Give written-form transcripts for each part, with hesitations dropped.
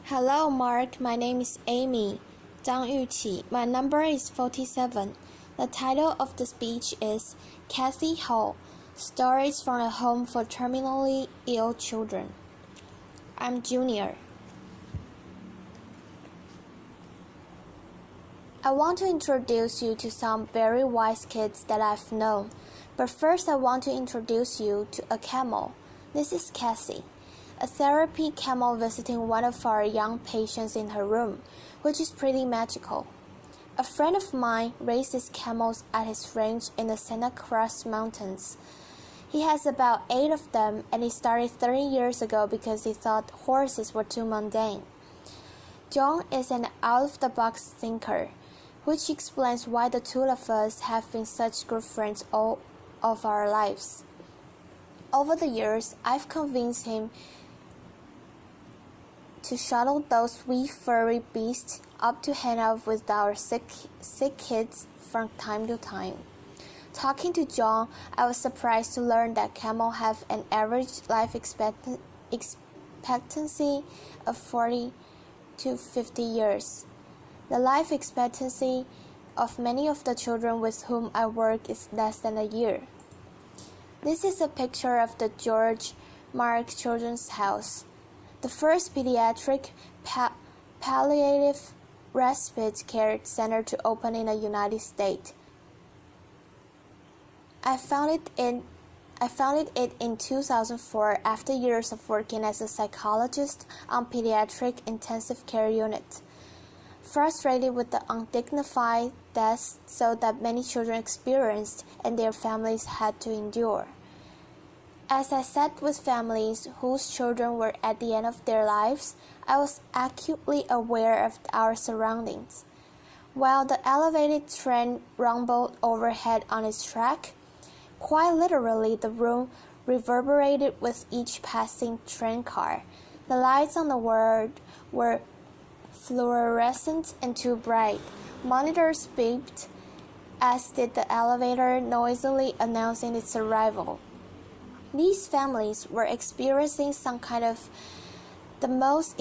Hello, Mark. My name is Amy. Zhang Yuqi. My number is 47. The title of the speech is Kathy Hall, Stories from a Home for Terminally Ill Children. I'm Junior. I want to introduce you to some very wise kids that I've known, but first I want to introduce you to a camel. This is Cassie, a therapy camel visiting one of our young patients in her room, which is pretty magical. A friend of mine raises camels at his ranch in the Santa Cruz Mountains. He has about 8 of them, and he started 30 years ago because he thought horses were too mundane. John is an out-of-the-box thinker, which explains why the two of us have been such good friends all of our lives. Over the years, I've convinced him to shuttle those wee furry beasts up to hang out with our sick kids from time to time. Talking to John, I was surprised to learn that camels have an average life expectancy of 40 to 50 years. The life expectancy of many of the children with whom I work is less than a year. This is a picture of the George Mark Children's House, the first pediatric palliative respite care center to open in the United States. I founded it in 2004 after years of working as a psychologist on pediatric intensive care unit. Frustrated with the undignified deaths so that many children experienced and their families had to endure. As I sat with families whose children were at the end of their lives, I was acutely aware of our surroundings. While the elevated train rumbled overhead on its track, quite literally the room reverberated with each passing train car. The lights on the ward were fluorescent and too bright. Monitors beeped, as did the elevator noisily announcing its arrival. These families were experiencing some kind of the most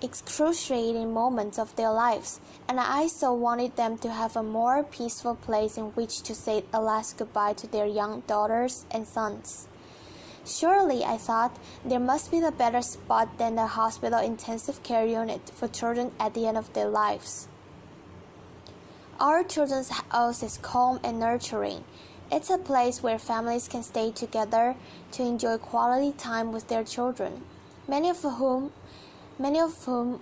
excruciating moments of their lives, and I so wanted them to have a more peaceful place in which to say a last goodbye to their young daughters and sons. Surely, I thought, there must be a better spot than the hospital intensive care unit for children at the end of their lives. Our children's house is calm and nurturing. It's a place where families can stay together to enjoy quality time with their children, many of whom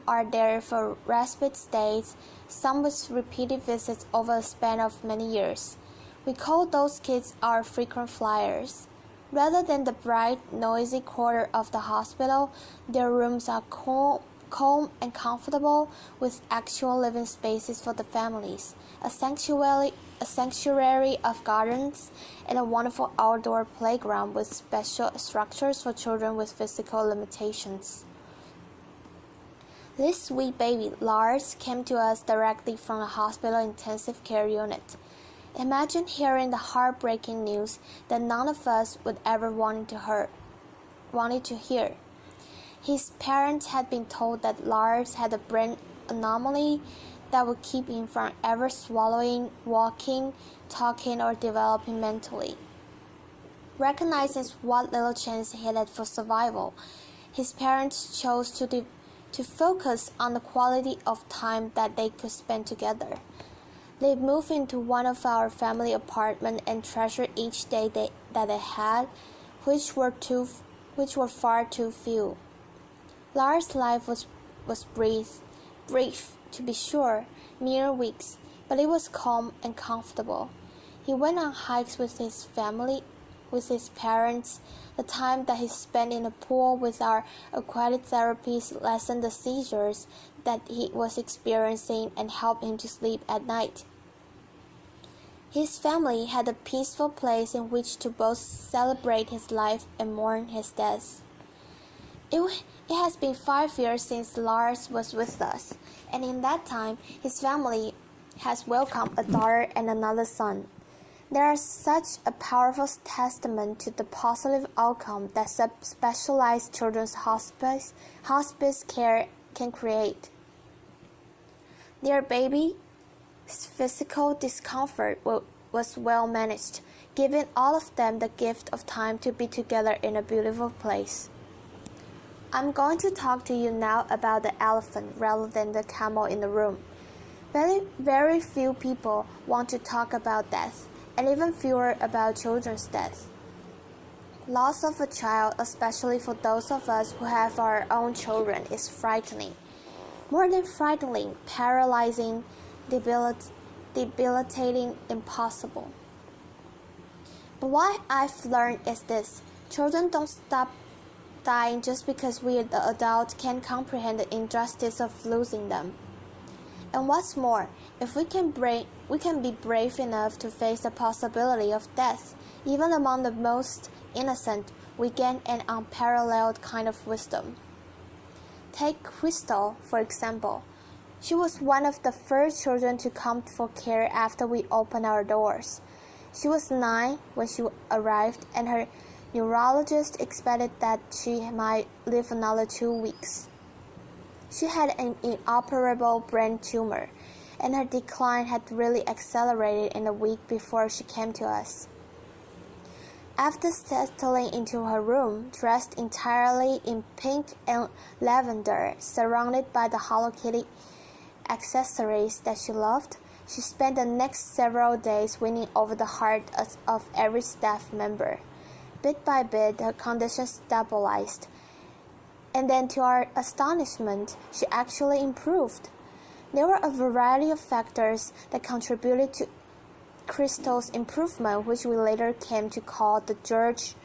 are there for respite stays, some with repeated visits over a span of many years. We call those kids our frequent flyers. Rather than the bright, noisy quarter of the hospital, their rooms are calm and comfortable, with actual living spaces for the families, a sanctuary of gardens, and a wonderful outdoor playground with special structures for children with physical limitations. This sweet baby, Lars, came to us directly from the hospital intensive care unit. Imagine hearing the heartbreaking news that none of us would ever wanted to hear. His parents had been told that Lars had a brain anomaly that would keep him from ever swallowing, walking, talking, or developing mentally. Recognizing what little chance he had for survival, his parents chose to focus on the quality of time that they could spend together. They moved into one of our family apartments and treasured each day that they had, which were far too few. Lars' life was brief to be sure, mere weeks, but it was calm and comfortable. He went on hikes with his family, with his parents. The time that he spent in the pool with our aquatic therapists lessened the seizures that he was experiencing and helped him to sleep at night. His family had a peaceful place in which to both celebrate his life and mourn his death. It has been 5 years since Lars was with us, and in that time, his family has welcomed a daughter and another son. There is such a powerful testament to the positive outcome that specialized children's hospice care can create. Their baby's physical discomfort was well managed, giving all of them the gift of time to be together in a beautiful place. I'm going to talk to you now about the elephant rather than the camel in the room. Very few people want to talk about death, and even fewer about children's death. Loss of a child, especially for those of us who have our own children, is frightening. More than frightening, paralyzing, debilitating, impossible. But what I've learned is this: children don't stop dying just because we, the adults, can't comprehend the injustice of losing them. And what's more, if we can be brave enough to face the possibility of death, even among the most innocent, we gain an unparalleled kind of wisdom. Take Crystal, for example. She was one of the first children to come for care after we opened our doors. She was 9 when she arrived, and her neurologist expected that she might live another 2 weeks. She had an inoperable brain tumor, and her decline had really accelerated in the week before she came to us. After settling into her room, dressed entirely in pink and lavender, surrounded by the Hello Kitty accessories that she loved, she spent the next several days winning over the heart of every staff member. Bit by bit, her condition stabilized, and then to our astonishment, she actually improved. There were a variety of factors that contributed to Crystal's improvement, which we later came to call the George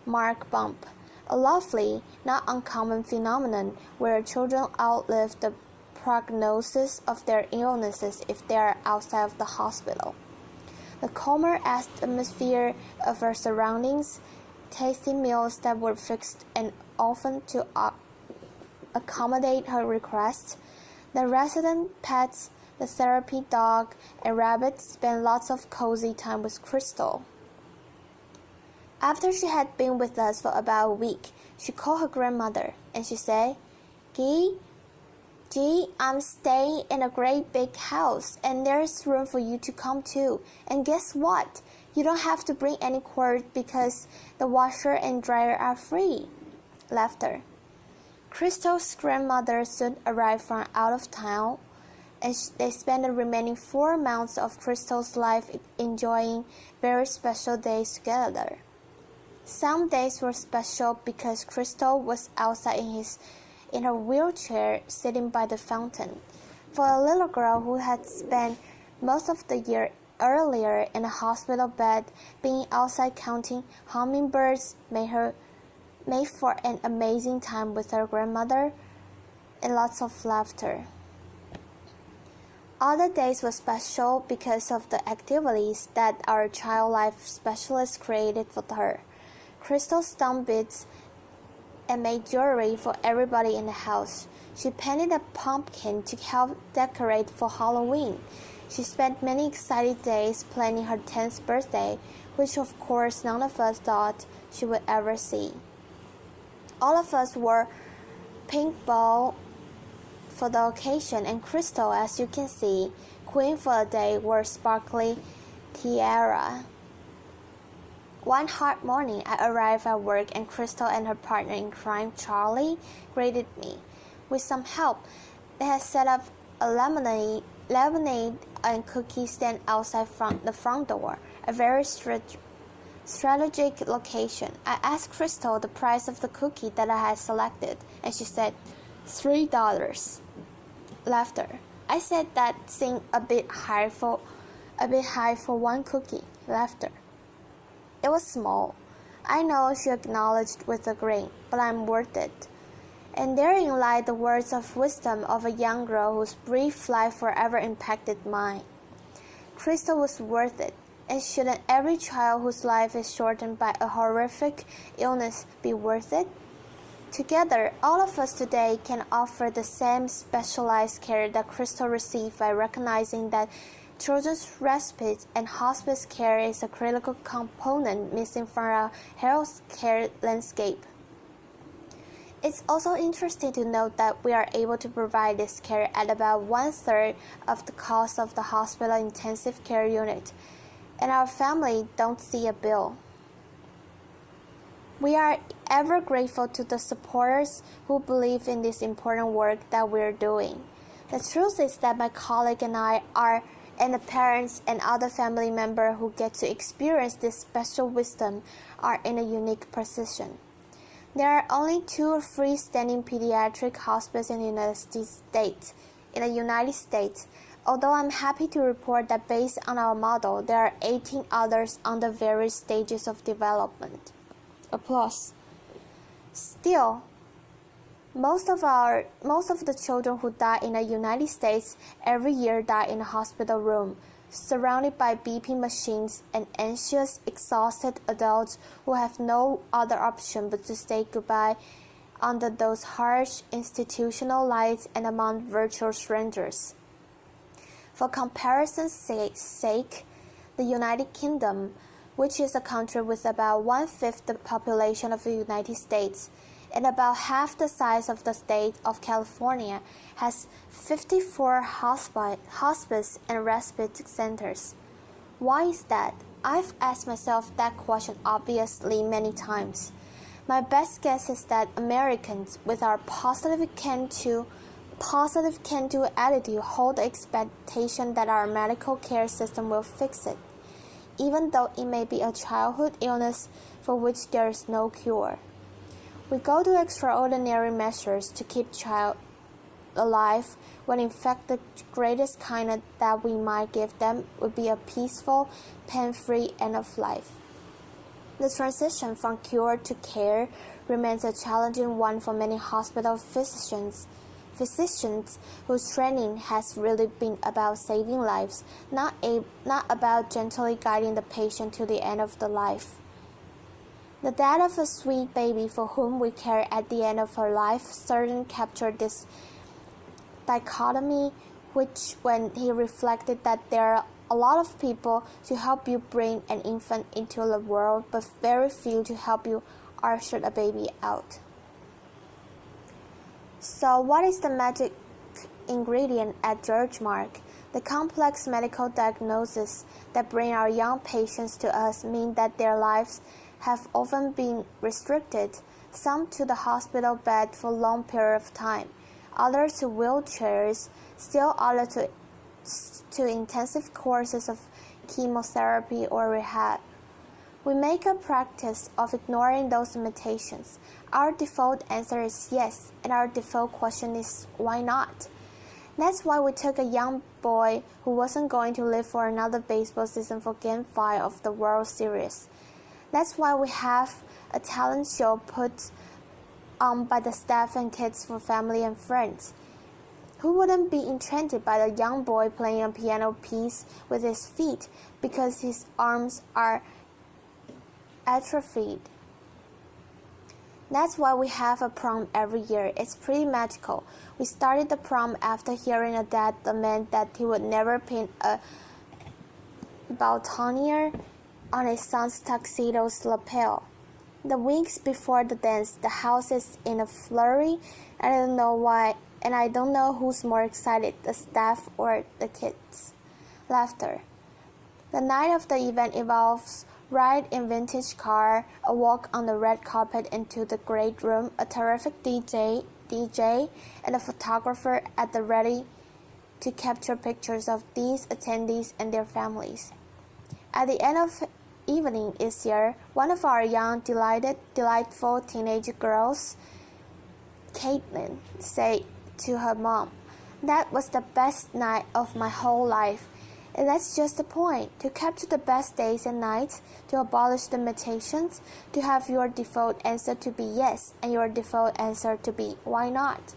Mark bump, a lovely, not uncommon phenomenon where children outlive the prognosis of their illnesses if they are outside of the hospital. The calmer atmosphere of her surroundings, tasty meals that were fixed and often to accommodate her requests, the resident pets, the therapy dog, and rabbit spent lots of cozy time with Crystal. After she had been with us for about a week, she called her grandmother, and she said, Gee, I'm staying in a great big house, and there's room for you to come too. And guess what? You don't have to bring any cord because the washer and dryer are free. Laughter. Crystal's grandmother soon arrived from out of town, and they spent the remaining 4 months of Crystal's life enjoying very special days together. Some days were special because Crystal was outside in her wheelchair sitting by the fountain. For a little girl who had spent most of the year earlier in a hospital bed, being outside counting hummingbirds made for an amazing time with her grandmother and lots of laughter. Other days were special because of the activities that our child life specialist created for her. Crystal stung beads and made jewelry for everybody in the house. She painted a pumpkin to help decorate for Halloween. She spent many exciting days planning her 10th birthday, which of course none of us thought she would ever see. All of us wore pink bow for the occasion, and Crystal, as you can see, queen for the day, wore sparkly tiara. One hot morning, I arrived at work, and Crystal and her partner in crime, Charlie, greeted me. With some help, they had set up a lemonade and cookie stand outside the front door, a very strategic location. I asked Crystal the price of the cookie that I had selected, and she said, $3. Laughter. I said that seemed a bit high for one cookie. Laughter. It was small. I know, she acknowledged with a grin, but I'm worth it. And therein lie the words of wisdom of a young girl whose brief life forever impacted mine. Crystal was worth it, and shouldn't every child whose life is shortened by a horrific illness be worth it? Together, all of us today can offer the same specialized care that Crystal received by recognizing that children's respite and hospice care is a critical component missing from our health care landscape. It's also interesting to note that we are able to provide this care at about 1/3 of the cost of the hospital intensive care unit, and our family don't see a bill. We are ever grateful to the supporters who believe in this important work that we're doing. The truth is that my colleague and I are, and the parents and other family members who get to experience this special wisdom are in a unique position. There are only 2 freestanding pediatric hospitals in the United States, although I'm happy to report that based on our model, there are 18 others under various stages of development. Applause. Still, most of the children who die in the United States every year die in a hospital room, surrounded by beeping machines and anxious, exhausted adults who have no other option but to say goodbye under those harsh institutional lights and among virtual strangers. For comparison's sake, the United Kingdom, which is a country with about 1/5 the population of the United States and about half the size of the state of California, has 54 hospice and respite centers. Why is that? I've asked myself that question obviously many times. My best guess is that Americans, with our positive can-do attitude, hold the expectation that our medical care system will fix it, even though it may be a childhood illness for which there is no cure. We go to extraordinary measures to keep child alive when in fact the greatest kindness that we might give them would be a peaceful, pain-free end of life. The transition from cure to care remains a challenging one for many hospital physicians whose training has really been about saving lives, not about gently guiding the patient to the end of the life. The death of a sweet baby for whom we care at the end of her life certainly captured this dichotomy, which when he reflected that there are a lot of people to help you bring an infant into the world, but very few to help you usher a baby out. So what is the magic ingredient at GeorgeMark? The complex medical diagnoses that bring our young patients to us mean that their lives have often been restricted, some to the hospital bed for a long period of time, others to wheelchairs, still others to intensive courses of chemotherapy or rehab. We make a practice of ignoring those limitations. Our default answer is yes, and our default question is why not? That's why we took a young boy who wasn't going to live for another baseball season for Game 5 of the World Series. That's why we have a talent show put on by the staff and kids for family and friends. Who wouldn't be enchanted by the young boy playing a piano piece with his feet because his arms are atrophied? That's why we have a prom every year. It's pretty magical. We started the prom after hearing a dad lament that he would never pin a boutonniere on his son's tuxedo's lapel. The weeks before the dance, the house is in a flurry. I don't know why, and I don't know who's more excited, the staff or the kids. Laughter. The night of the event involves ride in vintage car, a walk on the red carpet into the great room, a terrific DJ, and a photographer at the ready to capture pictures of these attendees and their families. At the end of evening this year, one of our young, delightful teenage girls, Caitlin, said to her mom, "That was the best night of my whole life." And that's just the point, to capture the best days and nights, to abolish limitations, to have your default answer to be yes and your default answer to be why not.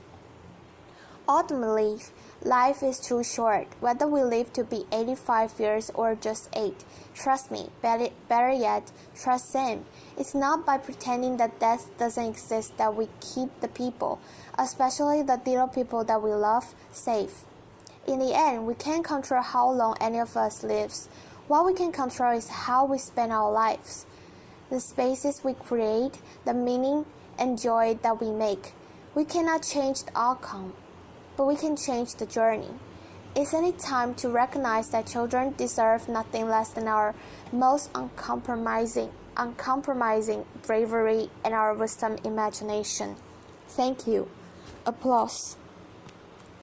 Ultimately, life is too short, whether we live to be 85 years or just 8. Trust me, better yet, trust Sam. It's not by pretending that death doesn't exist that we keep the people, especially the little people that we love, safe. In the end, we can't control how long any of us lives. What we can control is how we spend our lives. The spaces we create, the meaning and joy that we make. We cannot change the outcome, but we can change the journey. Isn't it time to recognize that children deserve nothing less than our most uncompromising bravery and our wisdom imagination? Thank you. Applause.